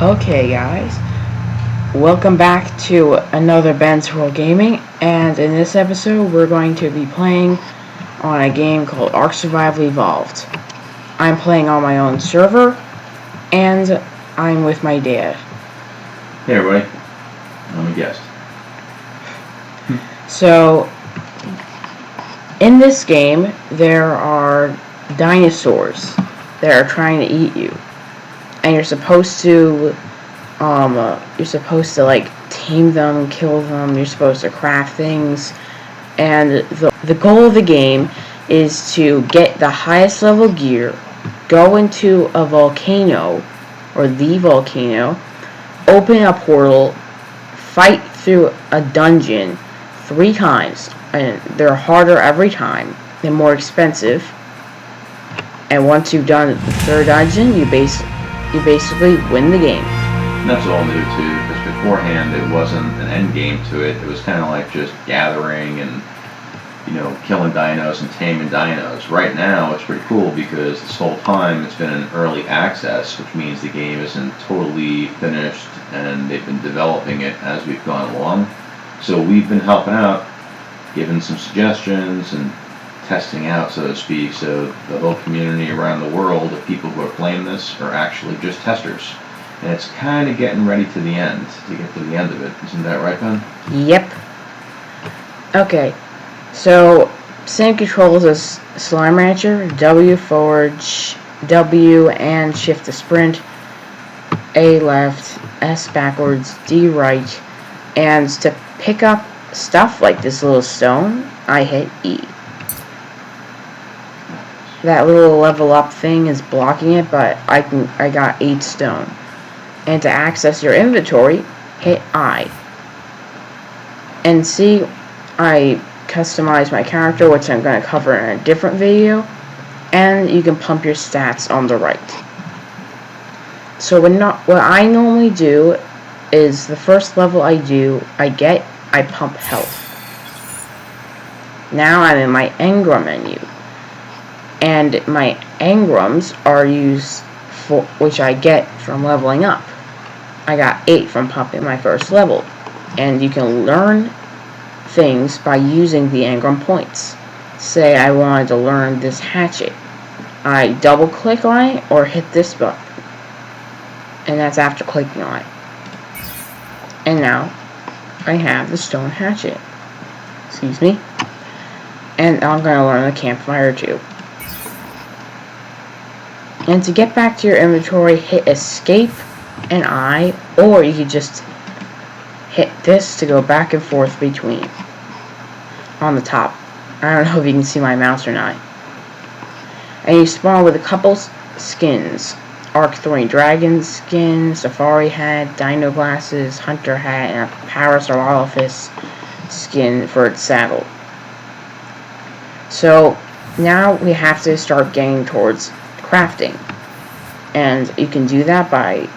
Okay, guys, welcome back to another Ben's World Gaming, and in this episode, we're going to be playing on a game called Ark Survival Evolved. I'm playing on my own server, and I'm with my dad. Hey everybody, I'm a guest. So, in this game, there are dinosaurs that are trying to eat you, and you're supposed to like tame them, kill them. You're supposed to craft things, and the goal of the game is to get the highest level gear, go into a volcano or the volcano, open a portal, fight through a dungeon 3 times, and they're harder every time. They're more expensive. And once you've done the 3rd dungeon, you basically win the game. And that's all new too, because beforehand it wasn't an end game to it. It was kind of like just gathering and, killing dinos and taming dinos. Right now it's pretty cool because this whole time it's been in early access, which means the game isn't totally finished and they've been developing it as we've gone along. So we've been helping out, giving some suggestions and testing out, so to speak, so the whole community around the world of people who are playing this are actually just testers. And it's kind of getting ready to get to the end of it. Isn't that right, Ben? Yep. Okay, so same controls as Slime Rancher: W forward, W and shift to sprint, A left, S backwards, D right, and to pick up stuff like this little stone, I hit E. That little level up thing is blocking it, but I got 8 stone. And to access your inventory, hit I. And see, I customize my character, which I'm going to cover in a different video, and you can pump your stats on the right. So what I normally do is the first level I pump health. Now I'm in my engram menu, and my engrams are used for which I get from leveling up. I got 8 from pumping my first level, and you can learn things by using the engram points. Say I wanted to learn this hatchet, I double click on it or hit this button, and that's after clicking on it. And now I have the stone hatchet. Excuse me. And I'm going to learn the campfire too. And to get back to your inventory, hit escape and I, or you could just hit this to go back and forth between on the top. I don't know if you can see my mouse or not. And you spawn with a couple skins: Ark 3 dragon skin, safari hat, dino glasses, hunter hat, and a Parasaurolophus skin for its saddle. So now we have to start getting towards crafting, and you can do that by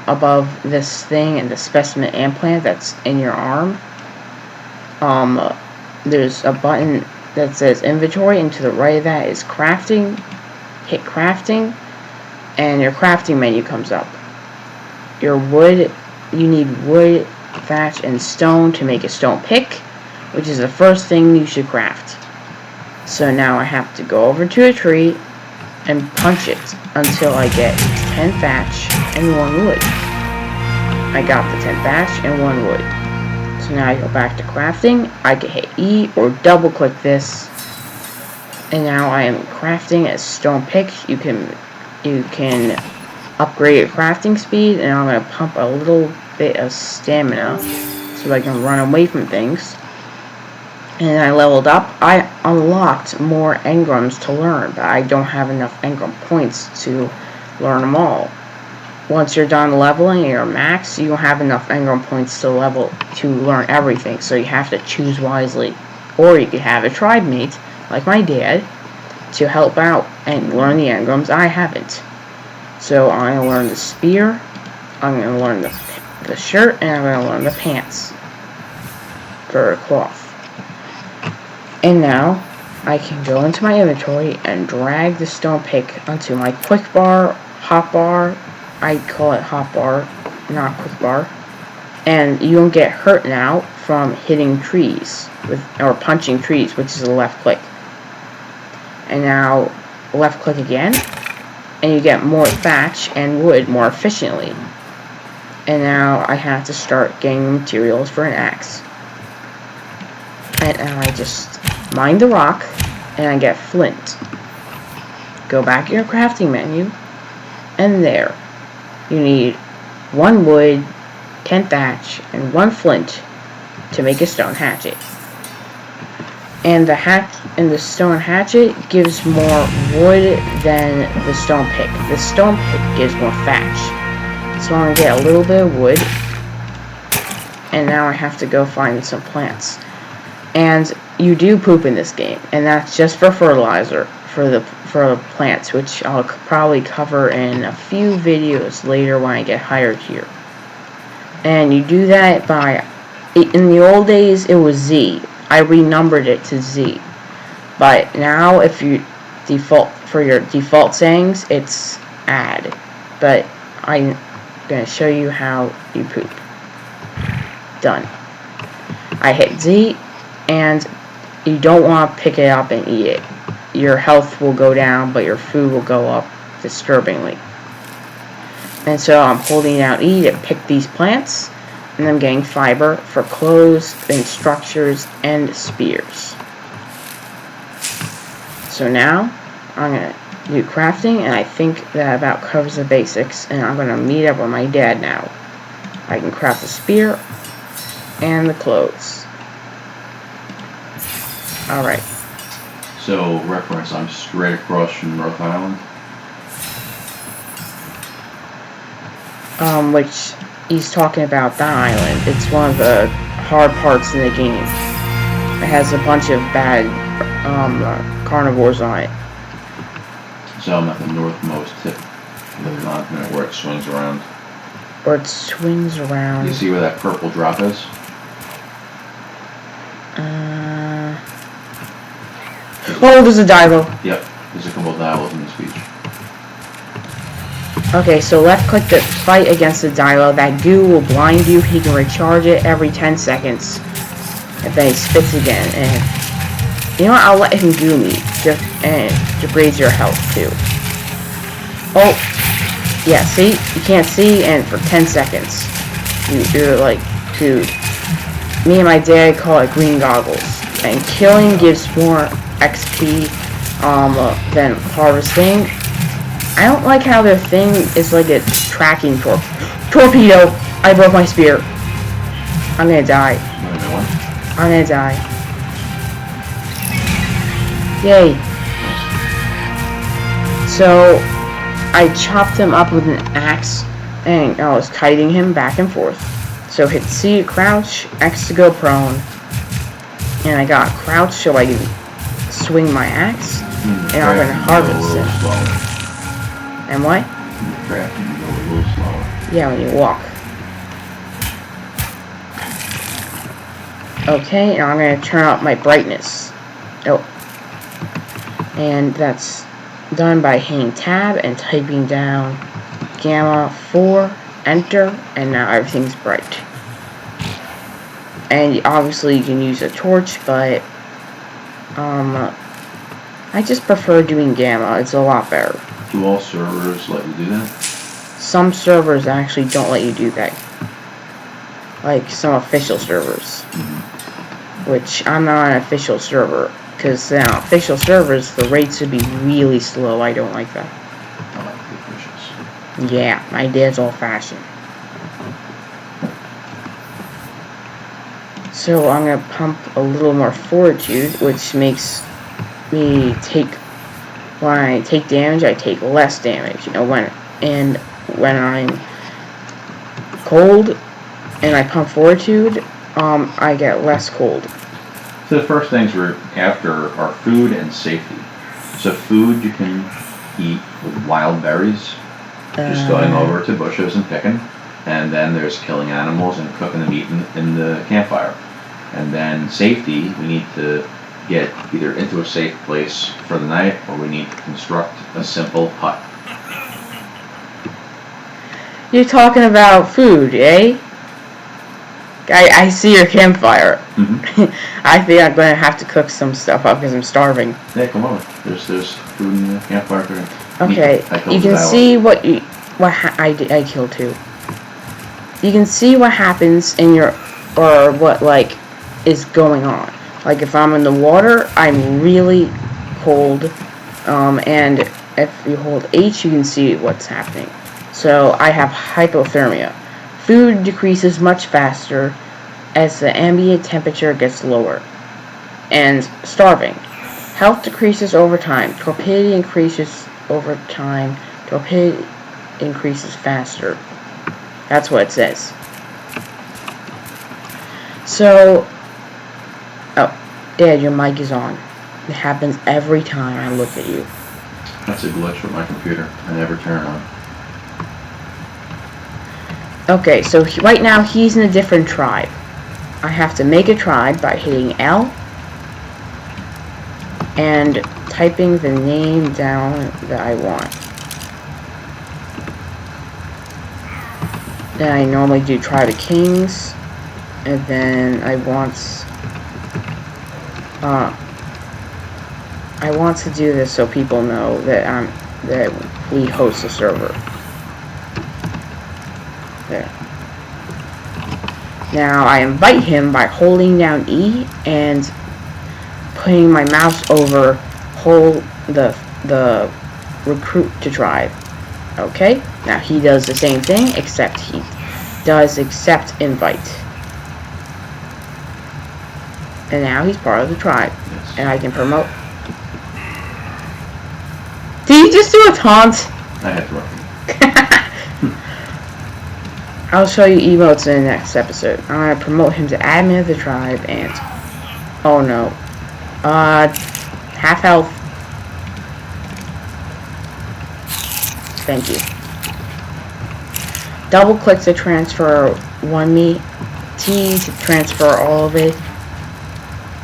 above this thing and the specimen implant that's in your arm. There's a button that says inventory, and to the right of that is crafting. Hit crafting, and your crafting menu comes up. Your wood, you need wood, thatch, and stone to make a stone pick, which is the first thing you should craft. So now I have to go over to a tree and punch it until I get 10 thatch and 1 wood. I got the 10 thatch and 1 wood. So now I go back to crafting. I can hit E or double click this, and now I am crafting a stone pick. You can upgrade your crafting speed, and I'm going to pump a little bit of stamina so I can run away from things. And I leveled up. I unlocked more engrams to learn, but I don't have enough engram points to learn them all. Once you're done leveling your max, you don't have enough engram points to learn everything, so you have to choose wisely. Or you could have a tribe mate, like my dad, to help out and learn the engrams. I haven't. So I'm going to learn the spear, I'm going to learn the shirt, and I'm going to learn the pants for a cloth. And now I can go into my inventory and drag the stone pick onto my quick bar, hot bar, I call it hot bar, not quick bar. And you don't get hurt now from hitting trees or punching trees, which is a left click. And now left click again, and you get more thatch and wood more efficiently. And now I have to start getting materials for an axe. And now I just mine the rock, and I get flint. Go back in your crafting menu, and there. You need 1 wood, 10 thatch, and 1 flint to make a stone hatchet. And the stone hatchet gives more wood than the stone pick. The stone pick gives more thatch. So I'm gonna get a little bit of wood, and now I have to go find some plants. And you do poop in this game, and that's just for fertilizer for the plants, which I'll probably cover in a few videos later when I get hired here. And you do that by, in the old days it was Z. I renumbered it to Z. But now if you for your default settings, it's add. But I'm going to show you how you poop. Done. I hit Z, and you don't want to pick it up and eat it. Your health will go down, but your food will go up disturbingly. And so I'm holding down E to pick these plants, and I'm getting fiber for clothes and structures and spears. So now I'm going to do crafting, and I think that about covers the basics, and I'm going to meet up with my dad now. I can craft the spear and the clothes. Alright. So, reference, I'm straight across from North Island. Which he's talking about that island. It's one of the hard parts in the game. It has a bunch of bad carnivores on it. So I'm at the northmost tip of the continent where it swings around. Where it swings around. You see where that purple drop is? Oh, there's a Dilo. Yep, there's a couple of Dilos in this beach. Okay, so left click to fight against the Dilo. That goo will blind you. He can recharge it every 10 seconds. And then he spits again. And you know what? I'll let him goo me. And it degrades your health too. Oh, yeah, see? You can't see, and for 10 seconds. You're like, dude. Me and my dad call it green goggles. And killing gives more XP than harvesting. I don't like how their thing is like a tracking torpedo. I broke my spear. I'm gonna die. I'm gonna die. Yay. So I chopped him up with an axe, and I was kiting him back and forth. So hit C to crouch, X to go prone, and I got crouch so I can swing my axe, and I'm gonna harvest him. And what? Crafting, you go a little slower. Yeah, when you walk. Okay, and I'm going to turn up my brightness. Oh. And that's done by hitting tab and typing down gamma 4, enter, and now everything's bright. And obviously you can use a torch, but I just prefer doing gamma. It's a lot better. Do all servers let you do that? Some servers actually don't let you do that. Like some official servers. Which I'm not an official server. Because now, official servers, the rates would be really slow. I don't like that. I like the officials. Yeah, my dad's old-fashioned. So I'm going to pump a little more fortitude, which makes me take... When I take damage, I take less damage. You know, when I'm cold and I pump fortitude, I get less cold. So the first things we're after are food and safety. So food you can eat with wild berries, just going over to bushes and picking. And then there's killing animals and cooking the meat in the campfire. And then safety, we need to get either into a safe place for the night, or we need to construct a simple hut. You're talking about food, eh? I see your campfire. I think I'm gonna have to cook some stuff up because I'm starving. Yeah, come on. There's food in the campfire. Okay, you can see what I killed too. You can see what happens in your, or what like is going on. Like if I'm in the water, I'm really cold, and if you hold H, you can see what's happening. So I have hypothermia. Food decreases much faster as the ambient temperature gets lower. And starving. Health decreases over time. Torpidity increases over time. Torpidity increases faster. That's what it says. So, oh, Dad, your mic is on. It happens every time I look at you. That's a glitch with my computer. I never turn it on. Okay, so right now he's in a different tribe. I have to make a tribe by hitting L and typing the name down that I want. Then I normally do Tribe of Kings, and then I want to do this so people know that we host a server. There. Now I invite him by holding down E and putting my mouse over the recruit to tribe. Okay? Now he does the same thing, except he does accept invite. And now he's part of the tribe. Yes. And I can promote. Did you just do a taunt? I had to work. I'll show you emotes in the next episode. I'm gonna promote him to admin of the tribe and oh no. Half health. Thank you. Double click to transfer one meat, T to transfer all of it,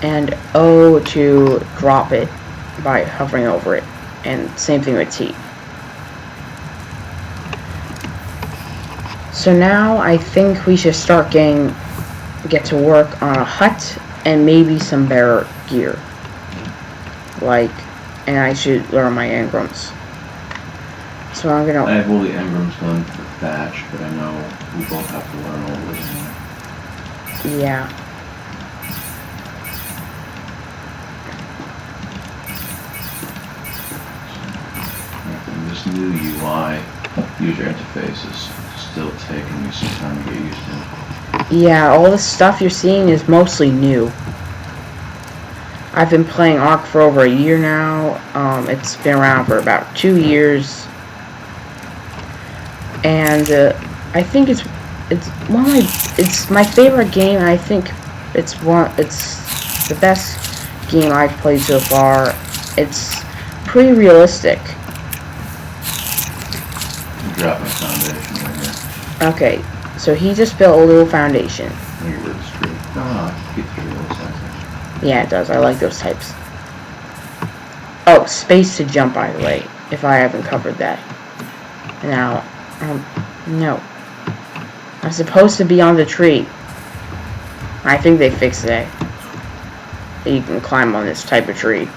and O to drop it by hovering over it. And same thing with T. So now I think we should start get to work on a hut and maybe some better gear. And I should learn my engrams. So I'm gonna. I have all the engrams done for Thatch, but I know we both have to learn all this. Yeah. And this new UI user interface is still taking me some time to get used to. Yeah, all the stuff you're seeing is mostly new. I've been playing Ark for over a year now. It's been around for about 2 years. And I think it's my favorite game. I think it's the best game I've played so far. It's pretty realistic. Drop my foundation right here. Okay, so he just built a little foundation. Let me get rid of the screen. Keep the tree little size. Yeah, it does. I like those types. Oh, space to jump, by the way, if I haven't covered that. Now, no. I'm supposed to be on the tree. I think they fixed that. You can climb on this type of tree.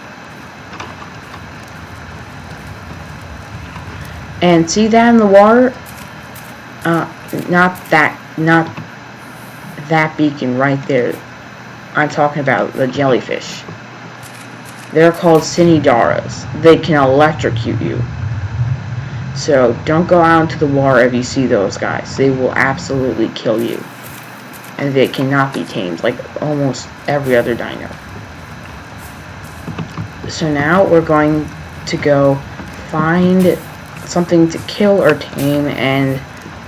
And see that in the water? Not that beacon right there. I'm talking about the jellyfish. They're called Cinidaras. They can electrocute you. So don't go out into the water if you see those guys. They will absolutely kill you. And they cannot be tamed like almost every other dino. So now we're going to go find something to kill or tame, and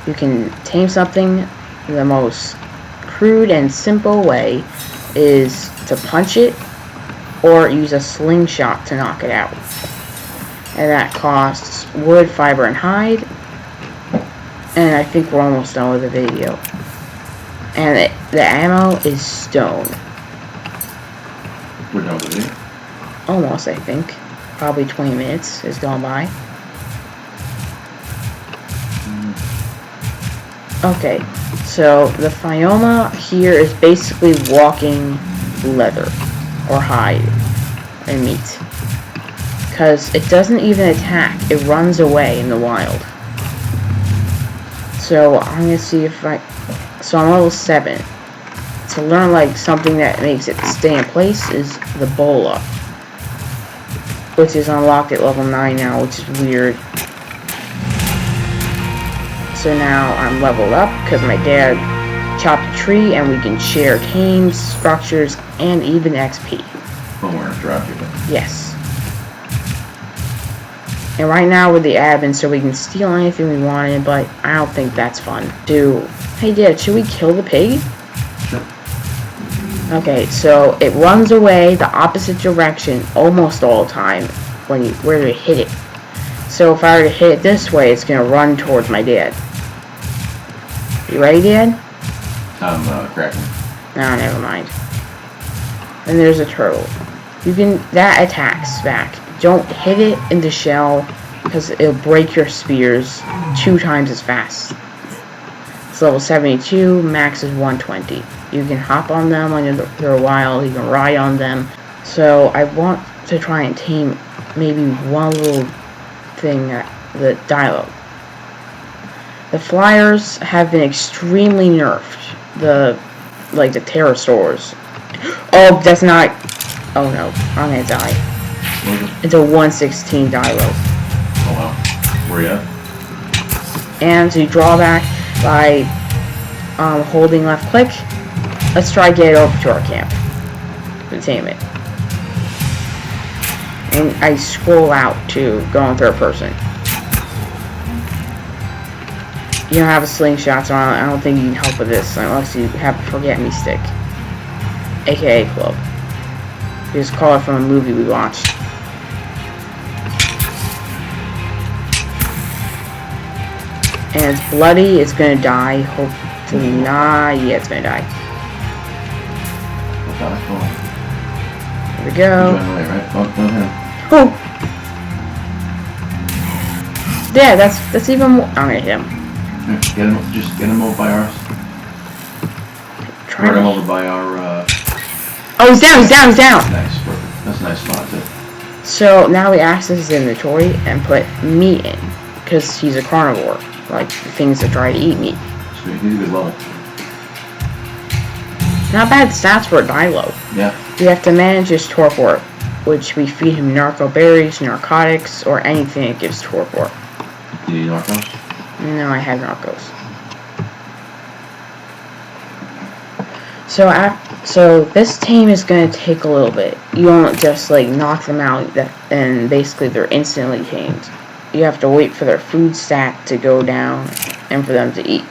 you can tame something. The most crude and simple way is to punch it or use a slingshot to knock it out. And that costs wood, fiber, and hide. And I think we're almost done with the video. And the ammo is stone. We're done with the video? Almost, I think. Probably 20 minutes has gone by. Okay, so the Phioma here is basically walking leather or hide and meat. Because it doesn't even attack, it runs away in the wild. So I'm gonna see if so I'm level 7. To learn like something that makes it stay in place is the Bola, which is unlocked at level 9 now, which is weird. So now I'm leveled up because my dad chopped a tree and we can share tames, structures, and even XP. When we're interrupting. Yes. And right now we're the admin, so we can steal anything we wanted, but I don't think that's fun. Hey Dad, should we kill the pig? Sure. Okay, so it runs away the opposite direction almost all the time where you hit it. So if I were to hit it this way, it's gonna run towards my dad. You ready, Dad? I'm cracking. No, never mind. And there's a turtle. That attacks back. Don't hit it in the shell because it'll break your spears 2 times as fast. It's level 72, max is 120. You can hop on them when they're wild, you can ride on them. So I want to try and tame maybe one little thing, the Dilo. The flyers have been extremely nerfed. The pterosaurs. Oh, that's not. Oh no, I'm gonna die. It's a 116 Dilo. Oh wow. Where you at? And to draw back by holding left click, let's try to get it over to our camp to tame it. And I scroll out to go in third person. You don't have a slingshot, so I don't think you can help with this unless you have a forget me stick, aka club. You just call it from a movie we watched. And it's bloody, it's gonna die. Hopefully not. Yeah, it's gonna die. Here we go. Away, right? Oh, don't hit him. Oh! Yeah, that's even more. I'm gonna hit him. Here, just get him over by ours. Run him over by our, Oh, he's down! Nice, perfect. That's a nice spot, too. So now we access his inventory and put meat in. Because he's a carnivore. Like things that try to eat meat. Sweet, he's a good level. Not bad stats for a Dilo. Yeah. We have to manage his torpor, which we feed him narco berries, narcotics, or anything that gives torpor. You need narcos? No, I have narcos. So this tame is going to take a little bit. You won't just like knock them out and basically they're instantly tamed. You have to wait for their food stat to go down and for them to eat.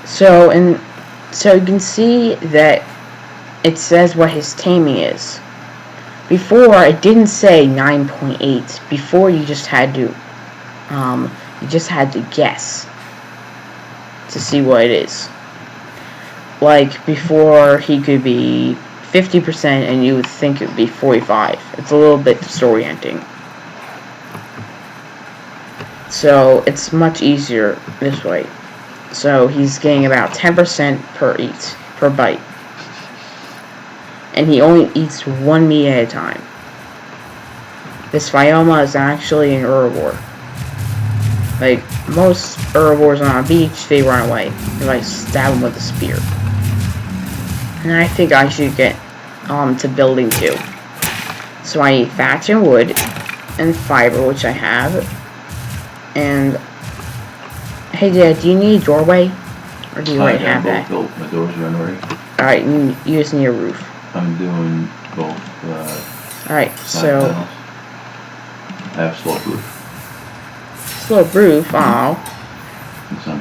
So you can see that it says what his taming is. Before it didn't say 9.8. Before you just had to guess to see what it is. Like before he could be 50% and you would think it would be 45. It's a little bit disorienting. So it's much easier this way. So he's getting about 10% per bite. And he only eats 1 meat at a time. This Phioma is actually an herbivore. Like most herbivores on a beach, they run away if I stab them with a spear. And I think I should get to building too. So I need thatch and wood and fiber, which I have. And hey Dad, do you need a doorway? Or do you already have that? Built. My doors are already. Alright, you just need a roof. I'm doing both. Alright, so panels. I have slope roof. Slope roof, oh.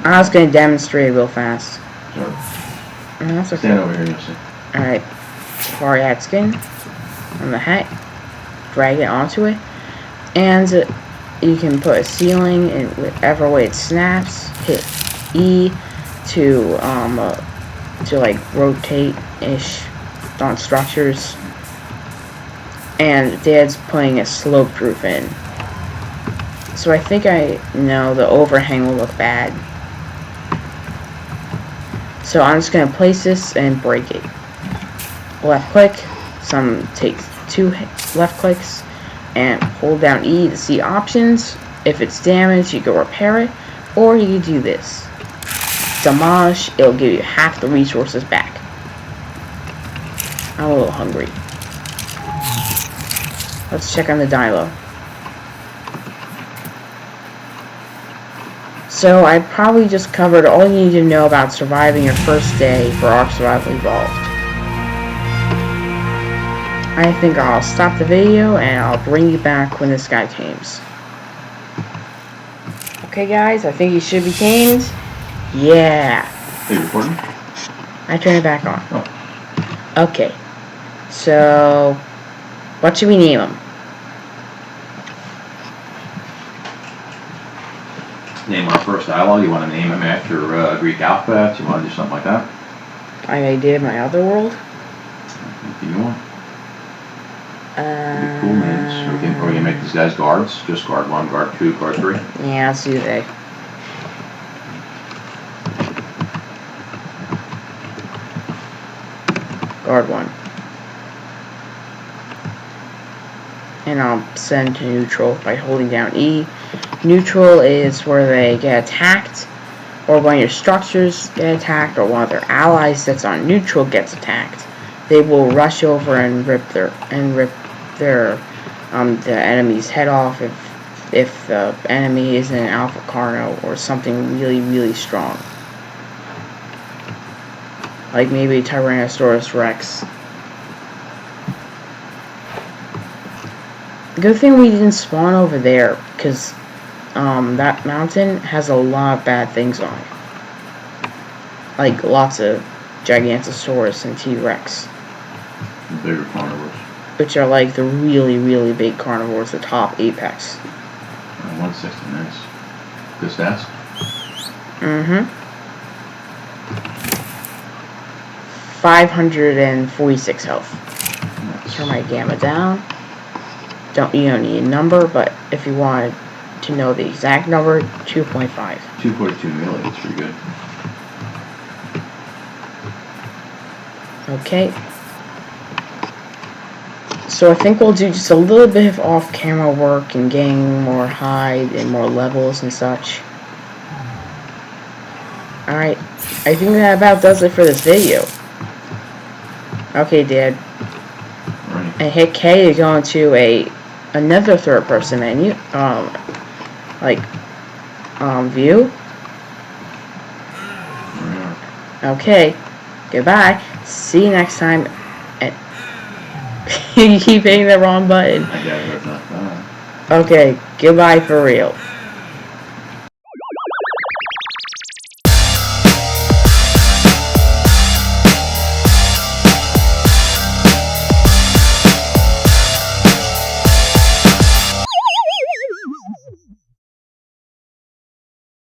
I was gonna demonstrate real fast. Sorry. No, that's okay. Stand over here, you'll see. Alright. Safari hat skin on the hat. Drag it onto it. And you can put a ceiling in whichever way it snaps. Hit E to like rotate-ish on structures. And Dad's putting a sloped roof in. So I think I know the overhang will look bad. So I'm just gonna place this and break it. Left click. Some takes 2 left clicks and hold down E to see options. If it's damaged, you can repair it, or you can do this. Demolish. It'll give you half the resources back. I'm a little hungry. Let's check on the dilo. So I probably just covered all you need to know about surviving your first day for Ark Survival Evolved. I think I'll stop the video and I'll bring you back when this guy tames. Okay guys, I think he should be tamed. Yeah. Are you recording? I turn it back on. Oh. Okay. So, what should we name him? Name our first dialogue. You want to name him after Greek alphabet? You want to do something like that? I did my other world. Anything you want? Pretty cool names. Or we can make these guys guards. Just guard 1, guard 2, guard 3. Yeah, let's do that. Guard 1. And I'll send to neutral by holding down E. Neutral is where they get attacked, or when your structures get attacked, or one of their allies that's on neutral gets attacked. They will rush over and rip the enemy's head off if the enemy is an Alpha Carno or something really strong, like maybe Tyrannosaurus Rex. Good thing we didn't spawn over there, because that mountain has a lot of bad things on it. Like lots of Gigantosaurus and T-Rex. Bigger carnivores. Which are like the really big carnivores, the top apex. 160, nice. Good stats? Mm-hmm. 546 health. Nice. Turn my gamma down. You don't need a number, but if you wanted to know the exact number, 2.5. 242 melee, that's pretty good. Okay. So I think we'll do just a little bit of off-camera work and getting more hide and more levels and such. Alright, I think that about does it for this video. Okay, Dad. Right. And hit K to go into another third-person menu, view. Okay, goodbye. See you next time. And you keep hitting the wrong button. I got it. Okay, goodbye for real.